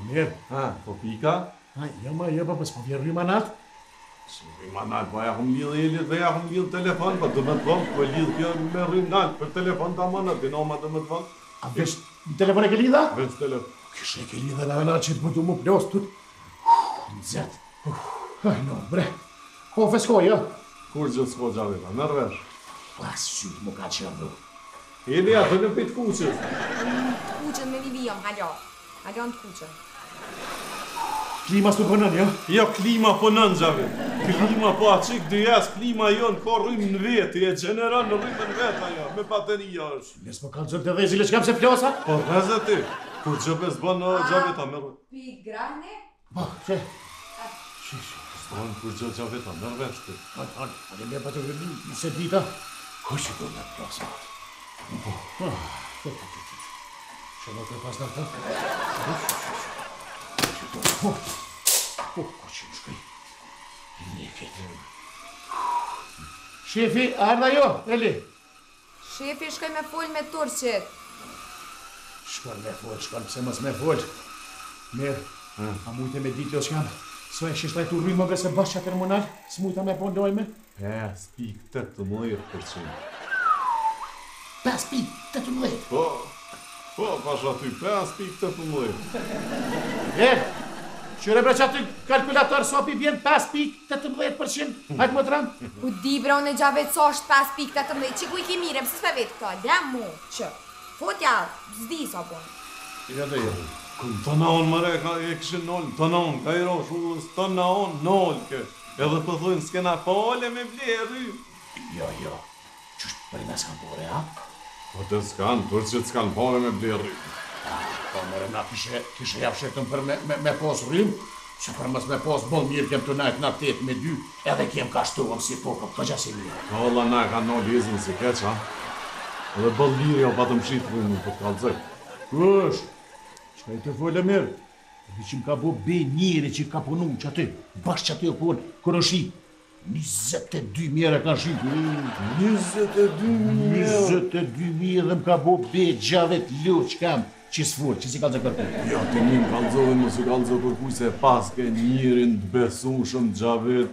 Mirë. Po pika? Jo, pa s'po vjen rrymanat. Rrymanat, po ja hum lidh Elit dhe ja hum lidh telefon, po do me të vonë, po lidh kjo me rrymanat për telefon ta mëna, dinoma do me të vonë. A vesh telefon e ke lidha? Vesh telefon. Kishe e ke lidha na që të më plos tut. Nxet. No, bre. Po feskoj, ja. Kur gjë s'ko Gjaveta, merr vesh. Pas syt më ka qenë. Eli atë në pit kuqës. Kuqën me Vivian, halo. Halo në kuqën. Klima s'tu punën, ja? Jo, klima punën, Gjavet. Klima po aqik dy jas, klima jonë ka rrymë në vetë, e gjeneron në rrymë në vetë ajo, me bateria është. Nes po kanë zërë të dhezi, le qkam se flosa? Po, rreze ti, kur gjëbes bën në Gjaveta, merë. Pi grahne? Po, që? S'bën kur gjë Gjaveta, merë vesh ti. Ale me pa të rrymë, se dita. Që do me flosa? Që do të pas në të? Po, që më shkaj. Neket. Shefi, ardha jo, Eli? Shefi shkoj me full me turqit. Shkon me full, pëse mos me full. Mirë, a mujte me ditë lo qkam. So e shishtaj të rrymë nga se bashkë që termonal, s'mujta me pondojme? 5.18%. 5.18? Po, pash aty, 5.18. Qyre bre që aty kalkulator sopi vjen 5.18%. Hajtë më të rëndë? U di bre unë e Gjavet so është 5.18, që ku i ke mire, mësë s'pe vetë këto, lem mu, që. Fotja, zdi sa bon. Ja dhe jo. Këmë të naon mëre, e këshin nol, të naon, ka i rosh, ullës të naon, nol ke. Edhe pëthujnë s'kena pole me blerë. Jo. Qështë për në s'kan pore, ha? Po të s'kan, për që t'skan pole me blerë. Po mëre na kishe jap shetën për me pos rrymë, që për mës me pos bon mirë kem të najtë në 8 me 2, edhe kem ka shtuëm si pokëm, ka gjasi mirë. Ka olla na ka no lezën si keq, ha? Edhe bëll lirë jo pa të mshit rrymë, po t'kallëzëk. Kush? Qka i të folë mirë? Dhe që më ka bo be njëri që ka punu që aty, bashkë që aty o punë, kërë shi. 22 mjera kanë shi. 22 mjera dhe më ka bo be Gjavet lu që kam. Që s'full, që si kalëzë kërku? Ja, të një më kalëzohë, më si kalëzohë kërkuj se paske njërin të besushëm Gjavet,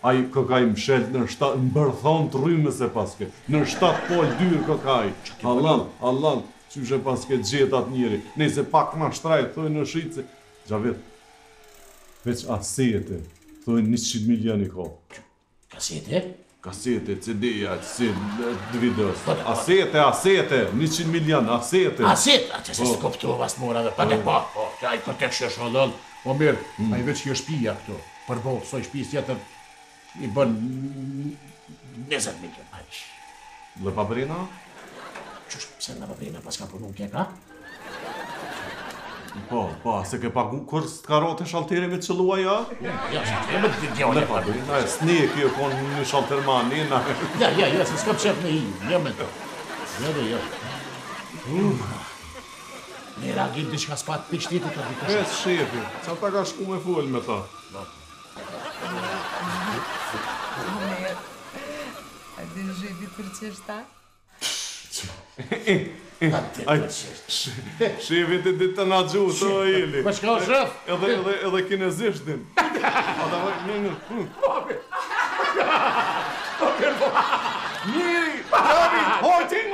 a i këkaj më sheltë në më bërthon të rrymë se paske, në 7 pol dyrë këkaj. Allal, që shë paske gjetat njëri, nëse pak ma shtrajt, thoi në shqitë se, Gjavet, veç asete, thoi 100 milion i ka. Kasete? Kasete, CD-ja, videos. Asete, 100 milion, asete. Asete? A që se s'koptu vas mora dhe pake po, që a i këtë që është hodon. Po mirë, a i veç që shpija këto. Për bo, soj shpijës tjetër, i bën 20 milion. Dhe pabrina? Qështë, pse në pabrina pas ka punu kje ka? Po, se ke pagu kur s'karote shaltere me qëllua ja? Ja, se me të gjone pa. Na e sne kjo kon një shaltermani, na... Ja, se s'ka qep me i, ja me të. Ja. Nera gjim t'i shka s'pat për qëtiti ka t'i E shefi, qa ta ka shku me full me ta? A di në zhevi turqishta? Shefi të ditë të na gjuhë, të Eli. Ma shka o shef? Edhe kinezisht din. Njëri, Javi, hojtin.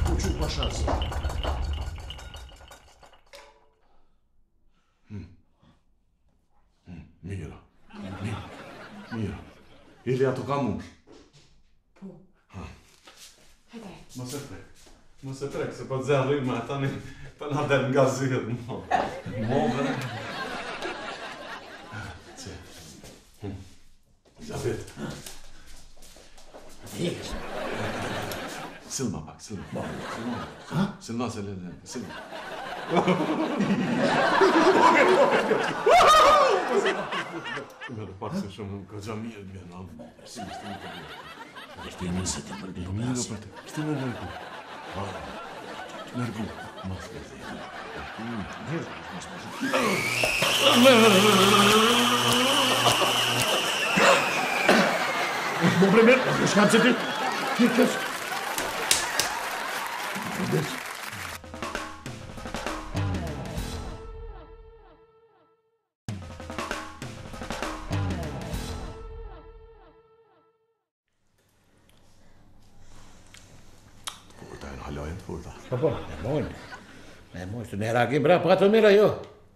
Po që pa shansë? Mira. Eli ato ka mush. Po. Hajde. Mos e prek, se po të zërë rrimë, e tani për nga del nga zirë, mo. Bre. Që. Gjavet. Vekës. Silma pak, silma. Ha? Silma se lele, silma. Nga dhe pak se shumë ka gja mirë nga në alë. Silma, së të një përgjë. Ishte i njësët e përgjë në Miro plasë. për te, kështë në nërgu. Nërgu. Mos në dhe. Premier, shkam që ti. Kikës. Po, me mojnë, të në reagim bra, pa të mira jo.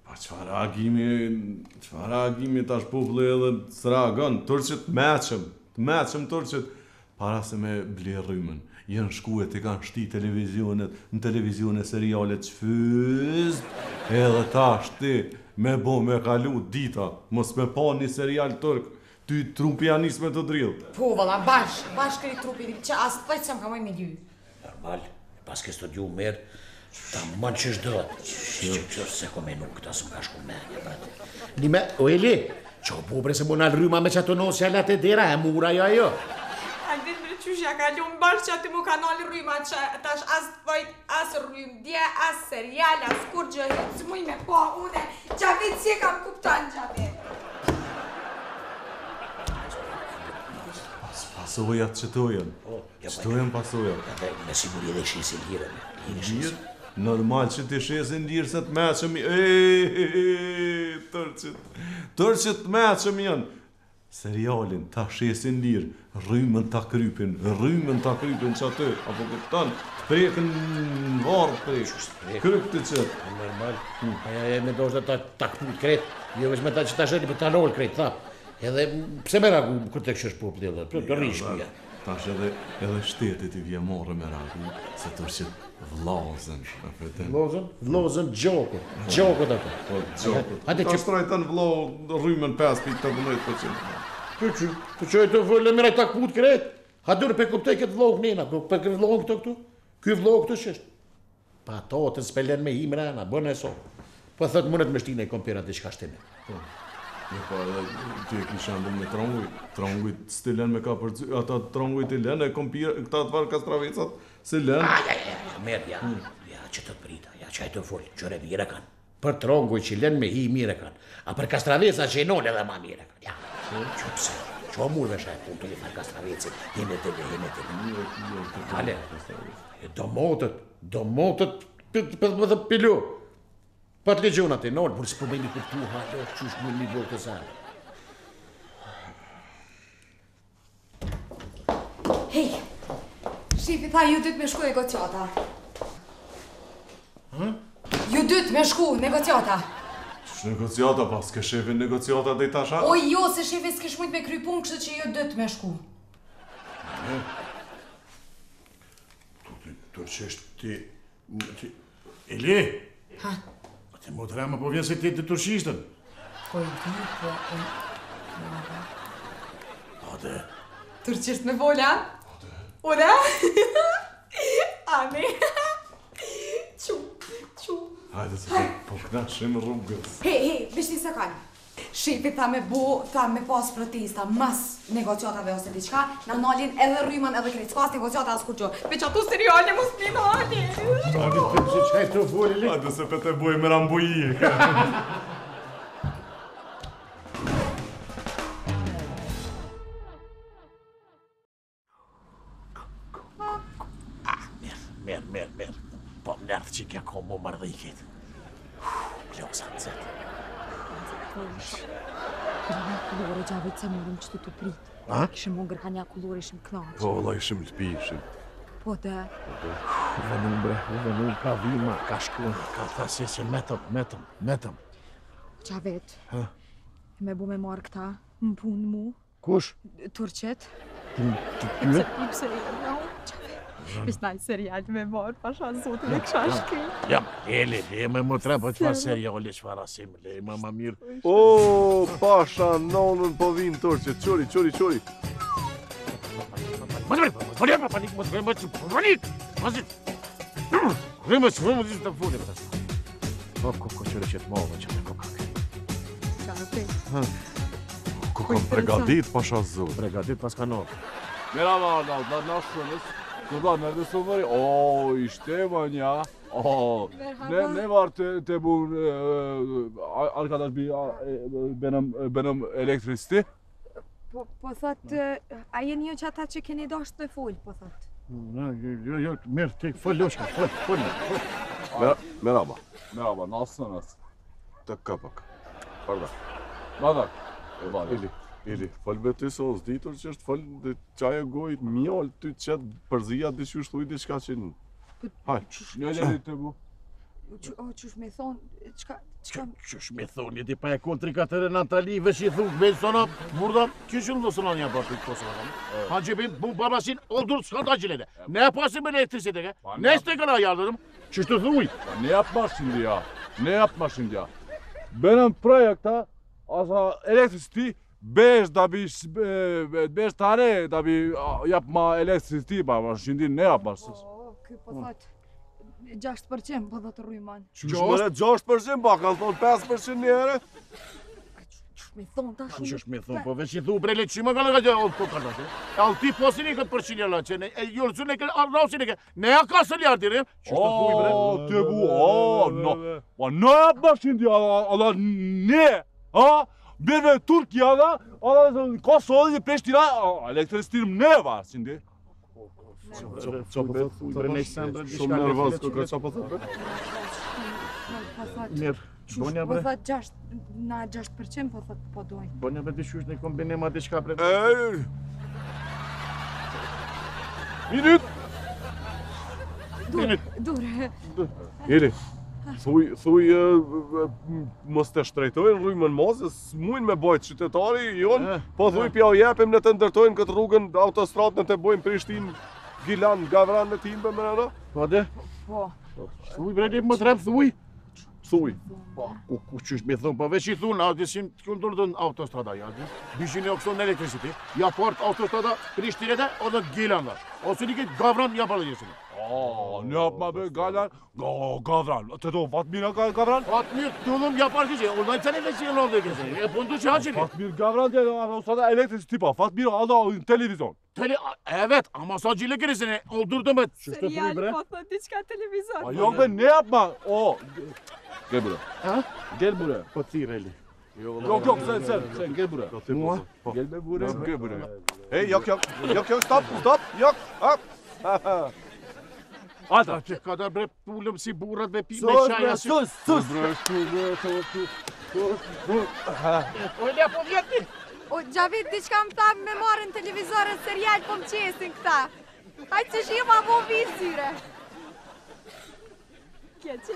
Pa qëfar reagimi tash populli edhe së reagon, tërqet meqëm tërqet, para se me ble rrymën. Jënë shkuet i kanë shti televizionet, në televizionet serialet qfyzt, edhe tash ti me bo me kalu dita, mos me pa një serial tërk, ty trupi janis me të drillë. Po, valla, bash këri trupi, që asë të pëjtë se më ka moj me dy. Normal, pas ke studiu merë, ta mënë që shdojt, që se ko menu këta së më ka shku menja, brate. Nime, o Eli, që o bubre se më nalë rryma me që ato nosë që alat e dera, e mura jo. Andin bre qyshja ka ljumë bashkë që ati mu ka nalë rryma që tash as të vajt, as rrymë dje, as serial, as kur gjë, që muj me po, une, Gjavit si e kam kuptan Gjavit. Pasojat që tojën, Edhe me siguri edhe shesin lirën. Lirë? Normal që ti shesin lirë se të meqëm tërqet të meqëm janë. Serialin ta shesin lirë, rrymën ta krypin që aty, apo këptan, të preken në varë kryp të qëtë. Normal, aja e me dojshë dhe ta këput kret, jo vesh me ta që ta shëri për ta lorë kret, tha. Edhe, pse me ragu kërë të këshësh populli edhe, të rrishme ja. Tash edhe shtetit i vje morë me ragu, se tërqet vlazën. Vlazën gjokët ato. Po, gjokët. Ta shtrajten vlo rrymën 5.18%. Për që e të vëllë mira i ta këput kret, ha dërë pe kuptoj këtë vlogë nena, për këtë vlogë këtu, këtë vlogë këtu shështë. Pa to të spelen me him rana, bënë e so. Po thëtë mundet me shtinë e kompirat dhe qka shtime. Jo, po edhe ty e kisha ndën me trongujt s'ti len me ka përcy, ata trongujt i len, e kompira, këta të varë kastravecat, se len. Merë, ja, që të të prita, ja, që ajtë të folë, qëre mire kanë. Për trongujt që len me hi mire kanë, a për kastravecat që i nole edhe ma mire kanë, ja. Që pëse, që o murve shaj punë të një farë kastravecit, jene të le. Kale, do motët, për pilu. Pa të legjon atë nolë, por s'po me një kuptu halo, qysh më një bërë të zarë. Hej, shefi tha ju dytë me shku negociata. Ju dytë me shku negociata. Që negociata pas, ke shefin negociata dhe i tasha? O jo, se shefi s'kesh mujt me kry punë, kështë që ju dytë me shku. Tërqesht ti... Eli! Ha? Te motrama po vjen se ti të turqishtën. Po i di, po e... Ate. Turqisht me vola? Ode? Ani? Qu. Hajde se po knashim rrugës. Hej, vishti se kanë. Shefi tha me pas protesta, mas negociatave ose diqka, na nalin edhe rrymën edhe krejt, s'pas negociata as kur gjo. Veç ato seriale mos një nalin. Qaj të voli li? Hajde se pete boj me rambujie. Merë. Po më nërth që kja ko më mardhikit. Klosa në zetë. Kërë një kullore Gjavit se morëm që të pritë. Kishëm mongër ka një kullore ishëm knaqë. Po, la ishëm të pishëm. Po, dhe. Uvenu ka vima, ka shkun, ka thasi se metëm. Gjavit. Me bu me marrë këta, më punë mu. Kush? Turqet. Ty? Pse jo, Gjavit. Ish naj serial me marrë, pasha zotin e kësha shki. Jam, le me më tre, po qëfar seriali, qëfar asim, le ma mirë. O, pasha, nonën po vinë tërqet, qori. Ku kam pregadit pasha zot. Pregadit pas kanal. Mira Arnold, da naš šunis. Kurban, nerede su var? Oo işte manya. Ne var te bu arkadaş benim elektristi? Po thot, a jeni jo që ata që keni dasht me fol, po thot. Jo, mirë, tek fol loshka, fol. Merhaba. Merhaba, nasılsınız? Të pak. Pardon. Badak. Ili, fol me ty se os ditur që është fol dhe qaje gojit mjall ty qëtë përzia dhe që shtuj dhe qka që në. Haj. Ne dedi bu? Qysh me thonë, qka... Qysh me thonë, jeti pa e kontri katër Natali, veç i thuk, veç sona, burda, qysh në sona një partit Kosovë. Ha gjepim, bu babasin, oldur, s'ka ta gjilene. Ne pasim elektrisitet, ne s'te këna yardırım, qysh të thuj. Ne yapma şimdi ya? Ne yapma şimdi ya? Benim projekta, asa elektricity, 5 tane da bir yapma elektricity baba. Şimdi ne yaparsınız? Ky po thot, 6% po thot rryman. Qështë 6% ba, ka thonë 5% njëre? Qysh me thonë tash? Qysh me thonë, po veç i thu brele qima ka nga gjë, o ka të alti posin i këtë përqin jalla, që ne, jo lëcu ne këtë arnausin e këtë, ne ja ka së ljarë dire, qështë të thuj bre? Tegu, ne yapma şimdi ya? Allah ne? Ha? Bir ve Türkiye'de, Kosova'da, Prishtina, elektricity'm ne var şimdi? Shumë nervoz, ko ka qa po thot? Mirë, bonja Po bre, thot 6% po thot po dojnë. bonja bre dishysh në kombinim atë shka bre. Minut! Dure. Ili, thuj mos të shtrejtojnë rrymën mos, s'mujnë me bojt qytetari jonë, po thuj pja u jepim në të ndërtojnë këtë rrugën autostratën në të bojnë Prishtinë, Gilan, Gavran në timbe me nëra? Po dhe? Po. Thuj bre, një më trep thuj. Thuj. Ku qysh me thonë, po veç i thunë, atishin të këndurë dhe në autostrada, ja, bishin e okson në elektriciti, ja part autostrada Prishtinete, o dhe Gilan dhe, ose një këtë Gavran, ja parë njësini. Ne yapma be Galan? Gavran. Teto Fatmir Gavran? Fatmir, tullum ja parë kështë, unë dojtë të që në dhe kështë, e pundu që haqili. Fatmir Gavran diye olsa elektricity tipa. Fatmir ada televizyon. Evet, ama sa gjile kërësine, oldurdum et. Qështë të thuj bre? Po thot diçka televizor. Yok be ne yapma? Gel buraya. Ha? Gel buraya. Po thirë, Eli. Yok sen gel buraya. Mua? Gel be buraya. Gel buraya. Hey, yok, stop, yok, hop. Ata që kadar bre pullëm si burrat me pi me qaja si... Sus. O Elia, po vjeti! O, Gjavit, diçka më tha me marrën televizore serial po më qesin këta. Hajtë që shima po vinë syre. Kje që